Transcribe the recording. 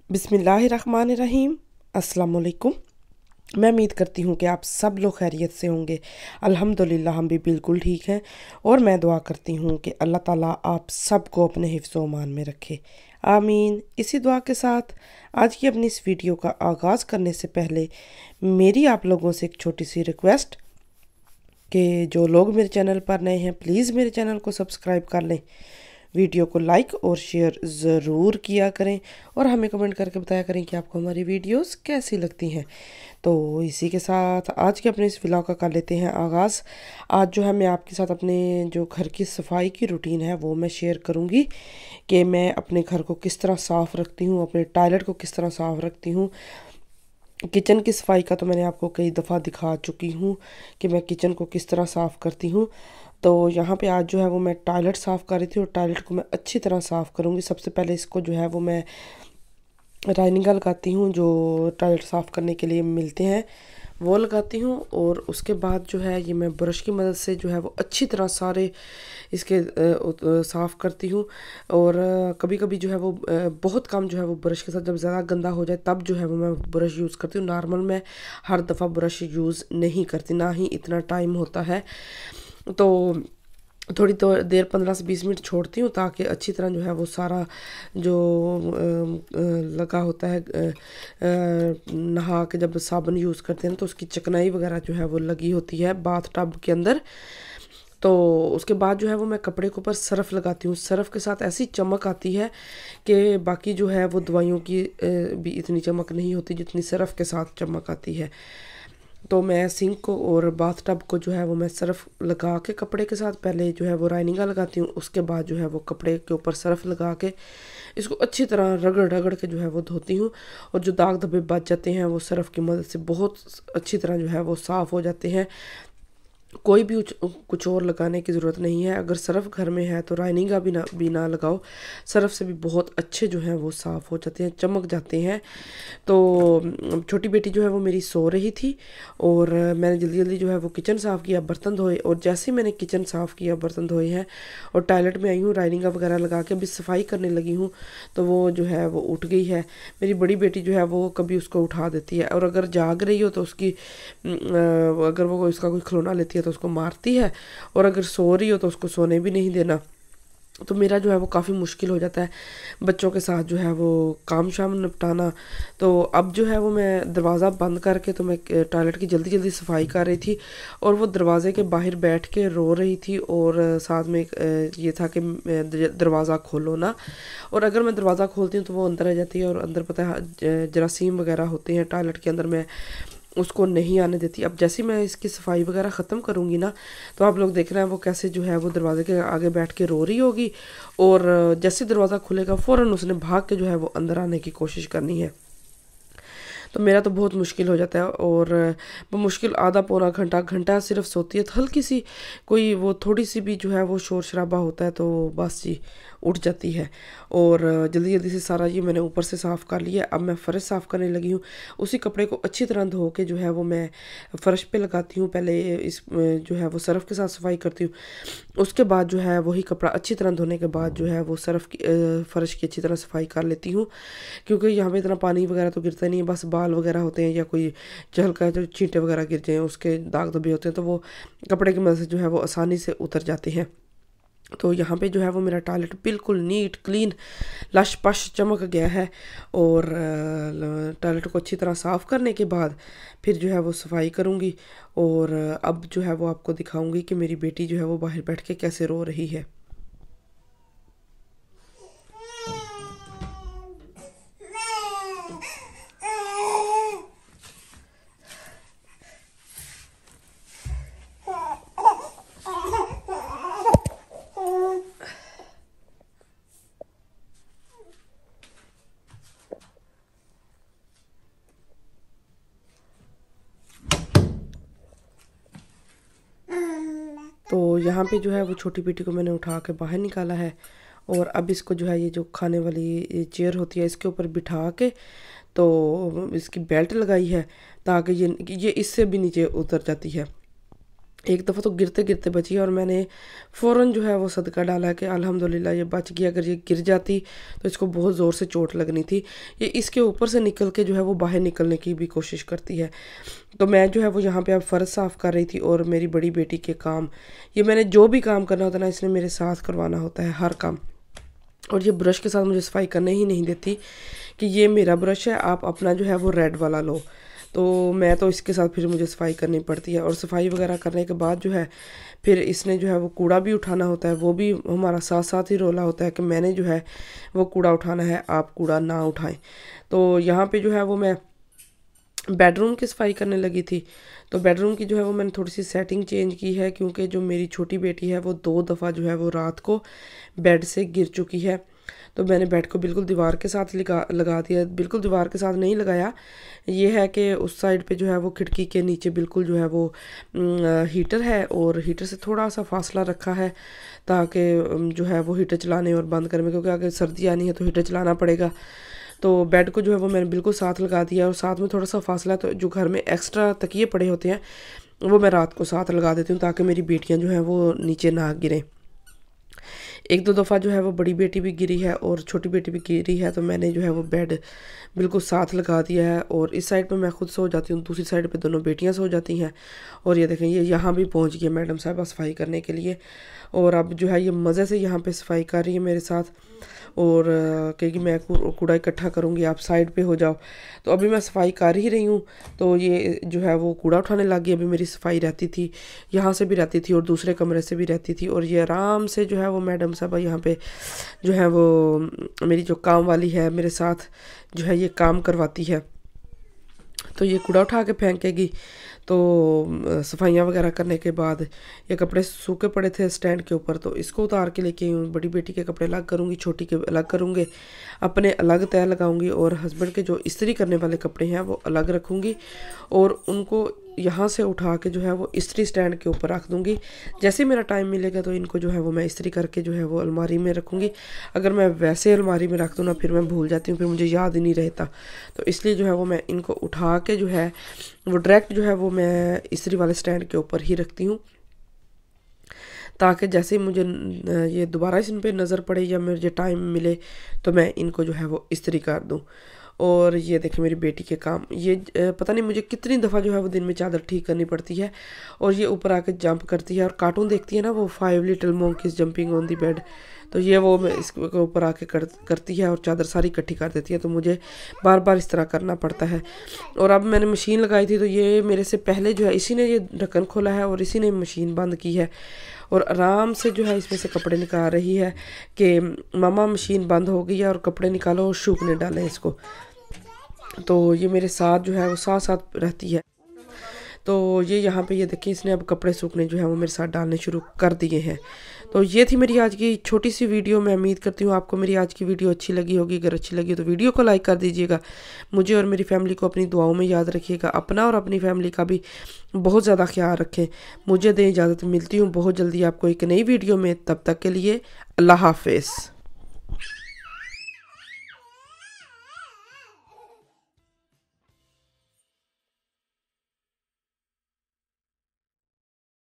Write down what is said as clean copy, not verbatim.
बिस्मिल्लाहिर्रहमानिर्रहीम। अस्सलाम वालेकुम। मैं उम्मीद करती हूँ कि आप सब लोग खैरियत से होंगे। अल्हम्दुलिल्लाह हम भी बिल्कुल ठीक हैं और मैं दुआ करती हूँ कि अल्लाह ताला आप सबको अपने हिफ्ज़-ओ अमान में रखे, आमीन। इसी दुआ के साथ आज की अपनी इस वीडियो का आगाज़ करने से पहले मेरी आप लोगों से एक छोटी सी रिक्वेस्ट कि जो लोग मेरे चैनल पर नए हैं प्लीज़ मेरे चैनल को सब्सक्राइब कर लें, वीडियो को लाइक और शेयर ज़रूर किया करें और हमें कमेंट करके बताया करें कि आपको हमारी वीडियोस कैसी लगती हैं। तो इसी के साथ आज के अपने इस व्लॉग का कर लेते हैं आगाज़। आज जो है मैं आपके साथ अपने जो घर की सफाई की रूटीन है वो मैं शेयर करूंगी कि मैं अपने घर को किस तरह साफ़ रखती हूँ, अपने टॉयलेट को किस तरह साफ़ रखती हूँ। किचन की सफाई का तो मैंने आपको कई दफ़ा दिखा चुकी हूँ कि मैं किचन को किस तरह साफ़ करती हूँ। तो यहाँ पे आज जो है वो मैं टॉयलेट साफ़ कर रही थी और टॉयलेट को मैं अच्छी तरह साफ़ करूँगी। सबसे पहले इसको जो है वो मैं राइनिंगा लगाती हूँ, जो टॉयलेट साफ़ करने के लिए मिलते हैं वो लगाती हूँ। और उसके बाद जो है ये मैं ब्रश की मदद से जो है वो अच्छी तरह सारे इसके साफ़ करती हूँ। और कभी कभी जो है वो बहुत कम जो है वो ब्रश के साथ जब ज़्यादा गंदा हो जाए तब जो है वो मैं ब्रश यूज़ करती हूँ। नॉर्मल मैं हर दफ़ा ब्रश यूज़ नहीं करती, ना ही इतना टाइम होता है। तो थोड़ी तो देर 15 से 20 मिनट छोड़ती हूँ ताकि अच्छी तरह जो है वो सारा जो लगा होता है नहा के जब साबुन यूज़ करते हैं तो उसकी चिकनाई वगैरह जो है वो लगी होती है बाथ टब के अंदर। तो उसके बाद जो है वो मैं कपड़े के ऊपर सरफ़ लगाती हूँ। सरफ़ के साथ ऐसी चमक आती है कि बाकी जो है वो दवाइयों की भी इतनी चमक नहीं होती जितनी सरफ़ के साथ चमक आती है। तो मैं सिंक को और बाथ टब को जो है वो मैं सरफ़ लगा के कपड़े के साथ पहले जो है वो राइनिंगा लगाती हूँ, उसके बाद जो है वो कपड़े के ऊपर सरफ़ लगा के इसको अच्छी तरह रगड़ रगड़ के जो है वो धोती हूँ। और जो दाग धब्बे बच जाते हैं वो सरफ़ की मदद से बहुत अच्छी तरह जो है वो साफ़ हो जाते हैं। कोई भी कुछ और लगाने की ज़रूरत नहीं है। अगर सरफ़ घर में है तो राइनिंगा भी ना लगाओ, सरफ़ से भी बहुत अच्छे जो हैं वो साफ़ हो जाते हैं, चमक जाते हैं। तो छोटी बेटी जो है वो मेरी सो रही थी और मैंने जल्दी जल्दी जो है वो किचन साफ़ किया, बर्तन धोए। और जैसे ही मैंने किचन साफ़ किया, बर्तन धोए हैं और टॉयलेट में आई हूँ, राइनिंगा वगैरह लगा के अभी सफाई करने लगी हूँ तो वो जो है वो उठ गई है। मेरी बड़ी बेटी जो है वो कभी उसको उठा देती है और अगर जाग रही हो तो उसकी अगर वो इसका कोई खिलौना लेती है तो उसको मारती है और अगर सो रही हो तो उसको सोने भी नहीं देना। तो मेरा जो है वो काफ़ी मुश्किल हो जाता है बच्चों के साथ जो है वो काम शाम निपटाना। तो अब जो है वो मैं दरवाज़ा बंद करके तो मैं टॉयलेट की जल्दी जल्दी सफाई कर रही थी और वो दरवाज़े के बाहर बैठ के रो रही थी और साथ में ये था कि दरवाज़ा खोलो ना। और अगर मैं दरवाज़ा खोलती हूँ तो वो अंदर आ जाती है और अंदर पता है जरासीम वगैरह होते हैं टॉयलेट के अंदर, मैं उसको नहीं आने देती। अब जैसे मैं इसकी सफाई वगैरह ख़त्म करूँगी ना तो आप लोग देख रहे हैं वो कैसे जो है वो दरवाजे के आगे बैठ के रो रही होगी और जैसे दरवाज़ा खुलेगा फ़ौरन उसने भाग के जो है वो अंदर आने की कोशिश करनी है। तो मेरा तो बहुत मुश्किल हो जाता है और वो मुश्किल आधा पौना घंटा घंटा सिर्फ सोती है। तो हल्की सी कोई वो थोड़ी सी भी जो है वो शोर शराबा होता है तो बस जी उठ जाती है। और जल्दी जल्दी से सारा ये मैंने ऊपर से साफ़ कर लिया। अब मैं फ़र्श साफ़ करने लगी हूँ। उसी कपड़े को अच्छी तरह धो के जो है वो मैं फ़र्श पे लगाती हूँ। पहले इस जो है वो सरफ़ के साथ सफाई करती हूँ, उसके बाद जो है वही कपड़ा अच्छी तरह धोने के बाद जो है वो सरफ़ की फ़र्श की अच्छी तरह सफाई कर लेती हूँ। क्योंकि यहाँ पे इतना पानी वगैरह तो गिरता नहीं है, बस बाल वगैरह होते हैं या कोई चहल जो छींटे वगैरह गिर जाएँ उसके दाग धब्बे होते हैं तो वो कपड़े की मदद से जो है वो आसानी से उतर जाते हैं। तो यहाँ पे जो है वो मेरा टॉयलेट बिल्कुल नीट क्लीन लश पश चमक गया है। और टॉयलेट को अच्छी तरह साफ़ करने के बाद फिर जो है वो सफाई करूँगी। और अब जो है वो आपको दिखाऊँगी कि मेरी बेटी जो है वो बाहर बैठ के कैसे रो रही है। तो यहाँ पे जो है वो छोटी बेटी को मैंने उठा के बाहर निकाला है और अब इसको जो है ये जो खाने वाली चेयर होती है इसके ऊपर बिठा के तो इसकी बेल्ट लगाई है ताकि ये इससे भी नीचे उतर जाती है। एक दफ़ा तो गिरते गिरते बची और मैंने फ़ौरन जो है वो सदका डाला कि अल्हम्दुलिल्लाह ये बच गई, अगर ये गिर जाती तो इसको बहुत ज़ोर से चोट लगनी थी। ये इसके ऊपर से निकल के जो है वो बाहर निकलने की भी कोशिश करती है। तो मैं जो है वो यहाँ पे अब फ़र्श साफ़ कर रही थी और मेरी बड़ी बेटी के काम, ये मैंने जो भी काम करना होता है ना, इसने मेरे साथ करवाना होता है हर काम। और ये ब्रश के साथ मुझे सफाई करने ही नहीं देती कि ये मेरा ब्रश है, आप अपना जो है वो रेड वाला लो। तो मैं तो इसके साथ फिर मुझे सफाई करनी पड़ती है। और सफाई वगैरह करने के बाद जो है फिर इसने जो है वो कूड़ा भी उठाना होता है, वो भी हमारा साथ साथ ही रोला होता है कि मैंने जो है वो कूड़ा उठाना है, आप कूड़ा ना उठाएं। तो यहाँ पे जो है वो मैं बेडरूम की सफाई करने लगी थी। तो बेडरूम की जो है वो मैंने थोड़ी सी सेटिंग चेंज की है, क्योंकि जो मेरी छोटी बेटी है वो 2 दफ़ा जो है वो रात को बेड से गिर चुकी है। तो मैंने बेड को बिल्कुल दीवार के साथ लगा दिया, बिल्कुल दीवार के साथ नहीं लगाया। ये है कि उस साइड पे जो है वो खिड़की के नीचे बिल्कुल जो है वो हीटर है, और हीटर से थोड़ा सा फासला रखा है ताकि जो है वो हीटर चलाने और बंद करने में, क्योंकि अगर सर्दी आनी है तो हीटर चलाना पड़ेगा। तो बेड को जो है वो मैंने बिल्कुल साथ लगा दिया, और साथ में थोड़ा सा फासला, तो जो घर में एक्स्ट्रा तकिए पड़े होते हैं वो मैं रात को साथ लगा देती हूँ ताकि मेरी बेटियाँ जो हैं वो नीचे ना गिरें। एक दो दफ़ा जो है वो बड़ी बेटी भी गिरी है और छोटी बेटी भी गिरी है, तो मैंने जो है वो बेड बिल्कुल साथ लगा दिया है। और इस साइड पे मैं खुद सो जाती हूँ, दूसरी साइड पे दोनों बेटियाँ सो जाती हैं। और ये देखें, ये यहाँ भी पहुँच गई मैडम साहब सफाई करने के लिए, और अब जो है ये मज़े से यहाँ पे सफाई कर रही है मेरे साथ। और कहेगी मैं कूड़ा इकट्ठा करूँगी, आप साइड पे हो जाओ। तो अभी मैं सफाई कर ही रही हूँ, तो ये जो है वो कूड़ा उठाने लग गई। अभी मेरी सफाई रहती थी, यहाँ से भी रहती थी और दूसरे कमरे से भी रहती थी। और ये आराम से जो है वो मैडम साहब यहाँ पे जो है वो मेरी जो काम वाली है मेरे साथ जो है ये काम करवाती है। तो ये कूड़ा उठा के फेंकेगी। तो सफाइयाँ वगैरह करने के बाद ये कपड़े सूखे पड़े थे स्टैंड के ऊपर, तो इसको उतार के लेके आई हूँ। बड़ी बेटी के कपड़े अलग करूँगी, छोटी के अलग करूँगी, अपने अलग तय लगाऊँगी, और हस्बैंड के जो इस्त्री करने वाले कपड़े हैं वो अलग रखूँगी। और उनको यहाँ से उठा के जो है वो इस्त्री स्टैंड के ऊपर रख दूँगी। जैसे मेरा टाइम मिलेगा तो इनको जो है वो मैं इस्त्री करके जो है वो अलमारी में रखूँगी। अगर मैं वैसे अलमारी में रख दूँ ना, फिर मैं भूल जाती हूँ, फिर मुझे याद ही नहीं रहता। तो इसलिए जो है वो मैं इनको उठा के जो है वो डायरेक्ट जो है वो मैं इस्त्री वाले स्टैंड के ऊपर ही रखती हूँ, ताकि जैसे ही मुझे ये दोबारा इन पे नज़र पड़े या मुझे टाइम मिले तो मैं इनको जो है वो इस्त्री कर दूँ। और ये देखें मेरी बेटी के काम, ये पता नहीं मुझे कितनी दफ़ा जो है वो दिन में चादर ठीक करनी पड़ती है। और ये ऊपर आके जंप करती है, और कार्टून देखती है ना वो 5 little monkeys jumping on the bed, तो ये वो मैं इसके ऊपर आके करती है और चादर सारी इकट्ठी कर देती है। तो मुझे बार बार इस तरह करना पड़ता है। और अब मैंने मशीन लगाई थी, तो ये मेरे से पहले जो है इसी ने ये ढक्कन खोला है और इसी ने मशीन बंद की है, और आराम से जो है इसमें से कपड़े निकाल रही है कि मामा मशीन बंद हो गई है और कपड़े निकालो और सूखने डालें इसको। तो ये मेरे साथ जो है वो साथ साथ रहती है। तो ये यहाँ पे ये देखिए, इसने अब कपड़े सूखने जो है वो मेरे साथ डालने शुरू कर दिए हैं। तो ये थी मेरी आज की छोटी सी वीडियो। मैं उम्मीद करती हूँ आपको मेरी आज की वीडियो अच्छी लगी होगी। अगर अच्छी लगी तो वीडियो को लाइक कर दीजिएगा। मुझे और मेरी फैमिली को अपनी दुआओं में याद रखिएगा। अपना और अपनी फैमिली का भी बहुत ज़्यादा ख्याल रखें। मुझे दें इजाज़त, मिलती हूँ बहुत जल्दी आपको एक नई वीडियो में। तब तक के लिए अल्लाह हाफिज़।